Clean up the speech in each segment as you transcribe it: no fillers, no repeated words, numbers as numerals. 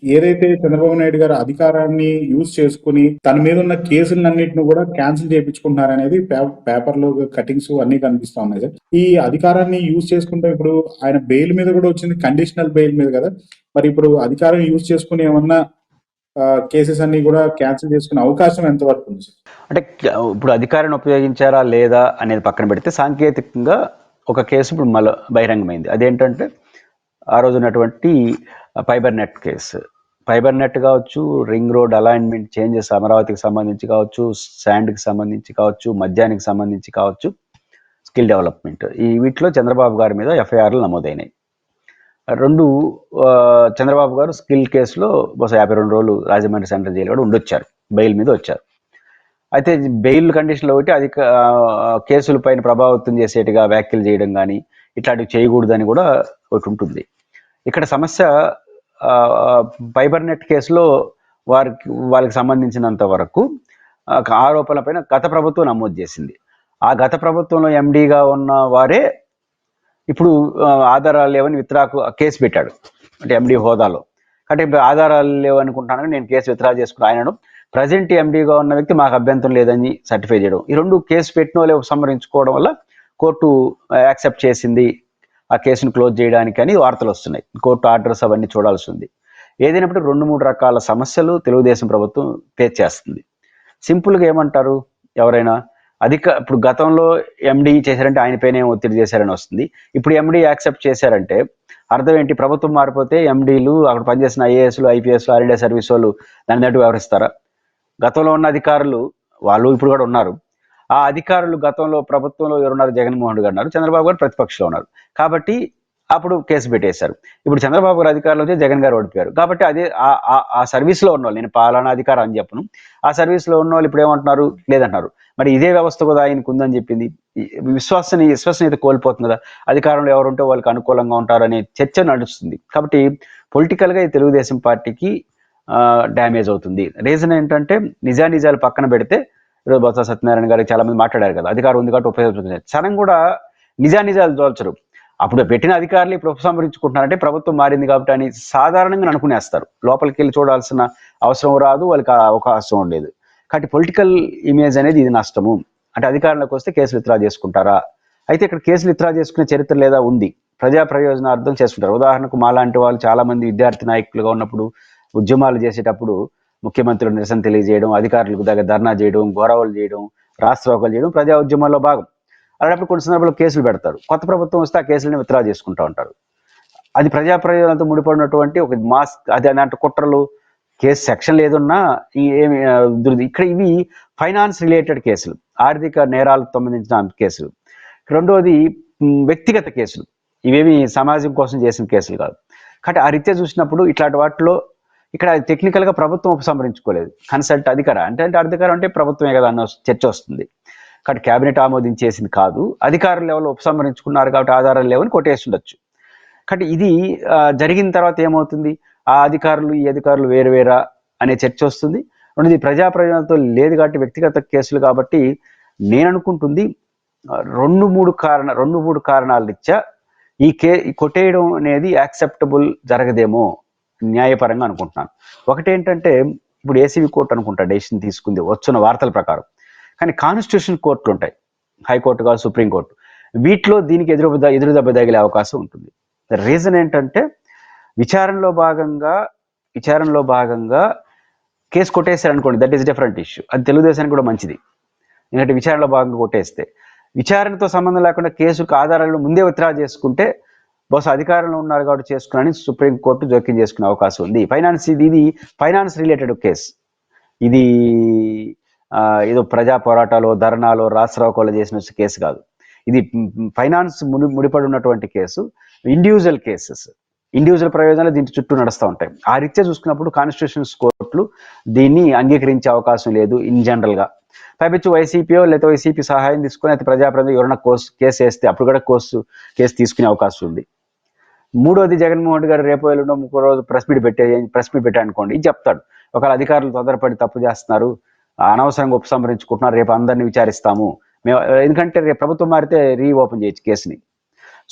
ఏదైతే చంద్రబాబు నాయుడు గారు అధికారాన్ని యూజ్ చేసుకుని తన మీద ఉన్న కేసులన్నింటిని కూడా క్యాన్సిల్ చేయించుకుంటున్నారనేది పేపర్లో కటింగ్స్ అన్ని కనిపిస్తా ఉన్నాయి సార్. ఈ అధికారాన్ని యూజ్ చేసుకుంటే ఇప్పుడు ఆయన బెయిల్ మీద కూడా వచ్చింది, కండిషనల్ బెయిల్ మీద కదా. మరి ఇప్పుడు అధికారం యూజ్ చేసుకుని ఏమన్నా కేసెస్ అన్ని కూడా క్యాన్సిల్ చేసుకునే అవకాశం ఎంతవరకు ఉంది సార్? అంటే ఇప్పుడు అధికారాన్ని ఉపయోగించారా లేదా అనేది పక్కన పెడితే సాంకేతికంగా ఒక కేసు ఇప్పుడు మళ్ళీ బహిరంగమైంది. అదేంటంటే ఆ రోజు ఉన్నటువంటి fibre net case. Fibre net కావచ్చు, రింగ్ రోడ్ అలైన్మెంట్ చేంజెస్ అమరావతికి సంబంధించి కావచ్చు, శాండ్కి సంబంధించి కావచ్చు, మద్యానికి సంబంధించి కావచ్చు, స్కిల్ డెవలప్మెంట్, ఈ వీటిలో చంద్రబాబు గారి మీద ఎఫ్ఐఆర్లు నమోదైనాయి. రెండు చంద్రబాబు గారు స్కిల్ కేసులో బహుశా 52 రోజులు రాజమండ్రి సెంట్రల్ జైలు కూడా ఉండొచ్చారు, బెయిల్ మీద వచ్చారు. అయితే బెయిల్ కండిషన్లో ఒకటి అది కేసుల పైన ప్రభావితం చేసేట్టుగా వ్యాఖ్యలు చేయడం కానీ ఇట్లాంటివి చేయకూడదని కూడా ఒకటి ఉంటుంది. ఇక్కడ సమస్య ఫైబర్ నెట్ కేసులో వాళ్ళకి సంబంధించినంత వరకు ఆరోపణల పైన గత ప్రభుత్వం నమోదు చేసింది. ఆ గత ప్రభుత్వంలో ఎండీగా ఉన్న వారే ఇప్పుడు ఆధారాలు లేవని విత్డ్రాకు కేసు పెట్టాడు, అంటే ఎండీ హోదాలో. అంటే ఆధారాలు లేవనుకుంటానని నేను కేసు విత్డ్రా చేసుకుని ఆయనను ప్రజెంట్ ఎండీగా ఉన్న వ్యక్తి మాకు అభ్యంతరం లేదని సర్టిఫై చేయడం, ఈ రెండు కేసు పెట్టిన వాళ్ళే ఉపసంహరించుకోవడం వల్ల కోర్టు యాక్సెప్ట్ చేసింది ఆ కేసును క్లోజ్ చేయడానికి అని వార్తలు వస్తున్నాయి. కోర్టు ఆర్డర్స్ అవన్నీ చూడాల్సి ఉంది. ఏదైనప్పుడు 2-3 రకాల సమస్యలు తెలుగుదేశం ప్రభుత్వం ఫేస్ చేస్తుంది. సింపుల్గా ఏమంటారు ఎవరైనా ఇప్పుడు గతంలో ఎండీ చేశారంటే ఆయన పైన ఒత్తిడి చేశారని వస్తుంది. ఇప్పుడు ఎండీ యాక్సెప్ట్ చేశారంటే అర్థం ఏంటి? ప్రభుత్వం మారిపోతే ఎండీలు అక్కడ పనిచేసిన ఐఏఎస్లు, ఐపీఎస్లు, ఆల్ ఇండియా సర్వీస్ వాళ్ళు దాని తట్టు వ్యవహరిస్తారా? గతంలో ఉన్న అధికారులు వాళ్ళు ఇప్పుడు కూడా ఉన్నారు. ఆ అధికారులు గతంలో ప్రభుత్వంలో ఎవరున్నారు? జగన్మోహన్ రెడ్డి గారు ఉన్నారు, చంద్రబాబు గారు ప్రతిపక్షంలో ఉన్నారు. కాబట్టి అప్పుడు కేసు పెట్టేశారు. ఇప్పుడు చంద్రబాబు గారు అధికారులు వచ్చి జగన్ గారు ఓడిపోయారు. కాబట్టి అదే ఆ సర్వీస్లో ఉన్న వాళ్ళు, నేను పాలనా అధికారం అని చెప్పను, ఆ సర్వీస్లో ఉన్న వాళ్ళు ఇప్పుడు ఏమంటున్నారు? లేదంటున్నారు. మరి ఇదే వ్యవస్థ కూడా ఆయనకు ఉందని చెప్పింది. విశ్వసనీయత కోల్పోతుంది కదా. అధికారంలో ఎవరుంటే వాళ్ళకి అనుకూలంగా ఉంటారనే చర్చ నడుస్తుంది. కాబట్టి పొలిటికల్గా ఈ తెలుగుదేశం పార్టీకి డ్యామేజ్ అవుతుంది. రీజన్ ఏంటంటే నిజాలు పక్కన పెడితే ఈరోజు బొత్స సత్యనారాయణ గారికి చాలా మంది మాట్లాడారు కదా, అధికారం ఉంది కాబట్టి ఉపయోగపడుతుంది. సరం కూడా నిజాలు దోల్చరు. అప్పుడు పెట్టిన అధికారులు ఇప్పుడు ఉపసంహరించుకుంటున్నారంటే ప్రభుత్వం మారింది కాబట్టి అని సాధారణంగా అనుకునేస్తారు. లోపలికి వెళ్ళి చూడాల్సిన అవసరం రాదు, వాళ్ళకి అవకాశం ఉండేది. కాబట్టి పొలిటికల్ ఇమేజ్ అనేది ఇది నష్టము. అంటే అధికారంలోకి వస్తే కేసులు విత్డ్రా చేసుకుంటారా? అయితే ఇక్కడ కేసులు విత్డ్రా చేసుకునే చరిత్ర లేదా ఉంది. ప్రజా ప్రయోజనార్థం చేసుకుంటారు. ఉదాహరణకు మాలాంటి వాళ్ళు చాలా మంది విద్యార్థి నాయకులుగా ఉన్నప్పుడు, ఉద్యమాలు చేసేటప్పుడు ముఖ్యమంత్రులు నిరసన తెలియజేయడం, అధికారులకు దగ్గర ధర్నా చేయడం, గొడవలు చేయడం, రాష్ట్రోకలు చేయడం ప్రజా ఉద్యమాల్లో భాగం. అలాంటప్పుడు కొన్ని సందర్భాల్లో కేసులు పెడతారు. కొత్త ప్రభుత్వం వస్తే ఆ కేసులని విత్డ్రా చేసుకుంటూ ఉంటారు. అది ప్రజా ప్రయోజనాలతో ముడిపడినటువంటి ఒక మాస్, అది అలాంటి కుట్రలు కేసు సెక్షన్ ఏదున్నా ఇక్కడ ఇవి ఫైనాన్స్ రిలేటెడ్ కేసులు, ఆర్థిక నేరాలకు సంబంధించిన కేసులు. రెండోది వ్యక్తిగత కేసులు, ఇవేమి సమాజం కోసం చేసిన కేసులు కాదు. కాబట్టి ఆ రీత్యా చూసినప్పుడు ఇట్లాంటి వాటిలో ఇక్కడ టెక్నికల్గా ప్రభుత్వం ఉపసంహరించుకోలేదు, కన్సల్ట్ అధికారం అంటే అధికారం అంటే ప్రభుత్వమే కదా అన్న చర్చ వస్తుంది. కాబట్టి కేబినెట్ ఆమోదించేసింది కాదు, అధికారుల లెవెల్లో ఉపసంహరించుకున్నారు కాబట్టి ఆధారాలు లేవని కొట్టేసి ఉండొచ్చు. కాబట్టి ఇది జరిగిన తర్వాత ఏమవుతుంది? ఆ అధికారులు ఈ అధికారులు వేరువేరా అనే చర్చ వస్తుంది. రెండోది ప్రజా ప్రయోజనాలతో లేదు కాబట్టి వ్యక్తిగత కేసులు కాబట్టి నేను అనుకుంటుంది 2-3 కారణాల రీత్యా ఈ కొట్టేయడం అనేది యాక్సెప్టబుల్ జరగదేమో న్యాయపరంగా అనుకుంటున్నాను. ఒకటేంటంటే ఇప్పుడు ఏసీబీ కోర్టు అనుకుంటా డెసిషన్ తీసుకుంది వస్తున్న వార్తల ప్రకారం. కానీ కాన్స్టిట్యూషన్ కోర్టులు ఉంటాయి, హైకోర్టు కాదు సుప్రీంకోర్టు, వీటిలో దీనికి ఎదురు దెబ్బ తగిలే అవకాశం ఉంటుంది. రీజన్ ఏంటంటే విచారణలో భాగంగా కేసు కొట్టేశారు అనుకోండి, దట్ ఈస్ డిఫరెంట్ ఇష్యూ. అది తెలుగుదేశానికి కూడా మంచిది. ఎందుకంటే విచారణలో భాగంగా కొట్టేస్తే విచారణతో సంబంధం లేకుండా కేసుకు ఆధారాలను ముందే విత్డ్రా చేసుకుంటే బహుశా అధికారంలో ఉన్నారు కాబట్టి చేసుకున్నారని సుప్రీంకోర్టు జోక్యం చేసుకునే అవకాశం ఉంది. ఇది ఫైనాన్స్ రిలేటెడ్ కేసు. ఇది ఏదో ప్రజా పోరాటాలు, ధర్నాలు, రాష్ట్రోకలు చేసిన కేసు కాదు. ఇది ఫైనాన్స్ ముడిపడి ఉన్నటువంటి కేసు. ఇండివిజువల్ ప్రయోజనాలు దీంట్లో చుట్టూ నడుస్తూ ఉంటాయి. ఆ రీత్యా చూసుకున్నప్పుడు కాన్స్టిట్యూషన్ కోర్టులు దీన్ని అంగీకరించే అవకాశం లేదు ఇన్ జనరల్గా. పైపించి వైసీపీయో లేదా వైసీపీ సహాయం తీసుకుని అయితే ప్రజాప్రతినిధి ఎవరైనా కేసు వేస్తే అప్పుడు కూడా కేసు తీసుకునే అవకాశం ఉంది. మూడోది జగన్మోహన్ రెడ్డి గారు రేపు ఎల్లుండో 3 రోజు ప్రెస్ మీట్ పెట్టానుకోండి, ఇది చెప్తాడు, ఒకవేళ అధికారులు తొందరపడి తప్పు చేస్తున్నారు, అనవసరంగా ఉపసంహరించుకుంటున్నారు, రేపు అందరినీ విచారిస్తాము మేము, ఎందుకంటే రేపు ప్రభుత్వం మారితే రీఓపెన్ చేయొచ్చు కేసుని.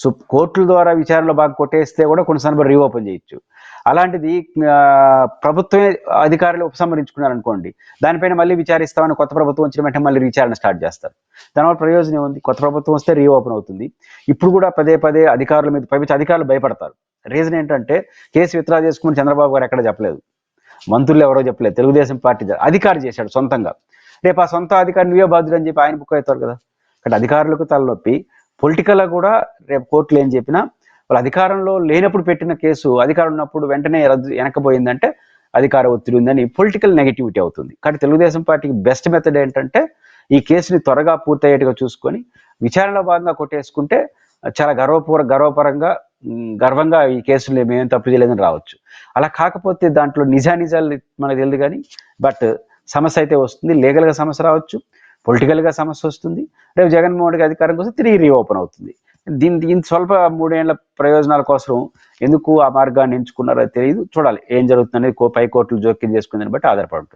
సో కోర్టుల ద్వారా విచారణలో బాగా కొట్టేస్తే కూడా కొన్ని సందర్భాలు రీఓపెన్ చేయొచ్చు. అలాంటిది ప్రభుత్వమే అధికారులు ఉపసంహరించుకున్నారు అనుకోండి, దానిపైన మళ్ళీ విచారిస్తామని కొత్త ప్రభుత్వం వచ్చిన వెంటనే మళ్ళీ విచారణ స్టార్ట్ చేస్తారు. దానివల్ల ప్రయోజనం ఉంది. కొత్త ప్రభుత్వం వస్తే రీఓపెన్ అవుతుంది. ఇప్పుడు కూడా పదే పదే అధికారుల మీద పైపించి అధికారులు భయపడతారు. రీజన్ ఏంటంటే కేసు విత్డ్రా చేసుకోమని చంద్రబాబు గారు ఎక్కడ చెప్పలేదు, మంత్రులు ఎవరో చెప్పలేదు, తెలుగుదేశం పార్టీ అధికారి చేశాడు సొంతంగా. రేపు ఆ సొంత అధికారి నువ్వే బాధ్యుడు అని చెప్పి ఆయన బుక్ అవుతారు కదా. ఇక్కడ అధికారులకు తలనొప్పి. పొలిటికల్గా కూడా రేపు కోర్టులు ఏం చెప్పినా వాళ్ళు అధికారంలో లేనప్పుడు పెట్టిన కేసు అధికారం ఉన్నప్పుడు వెంటనే రద్దు వెనకపోయిందంటే అధికార ఒత్తిడి ఉందని పొలిటికల్ నెగటివిటీ అవుతుంది. కాబట్టి తెలుగుదేశం పార్టీకి బెస్ట్ మెథడ్ ఏంటంటే ఈ కేసుని త్వరగా పూర్తయ్యేట్టుగా చూసుకొని విచారణలో భాగంగా కొట్టేసుకుంటే చాలా గర్వంగా ఈ కేసులు మేమేం తప్పు చేయలేదని రావచ్చు. అలా కాకపోతే దాంట్లో నిజాలు మనకు తెలియదు కానీ బట్ సమస్య అయితే వస్తుంది. లీగల్గా సమస్య రావచ్చు, పొలిటికల్గా సమస్య వస్తుంది. రేపు జగన్మోహన్ రెడ్డి అధికారం కోసం తిరిగి రీఓపెన్ అవుతుంది. దీని స్వల్ప 3 ఏళ్ల ప్రయోజనాల కోసం ఎందుకు ఆ మార్గాన్ని ఎంచుకున్నారో తెలియదు. చూడాలి ఏం జరుగుతుందనేది పై కోర్టులు జోక్యం చేసుకుందని బట్టి ఆధారపడి ఉంటుంది.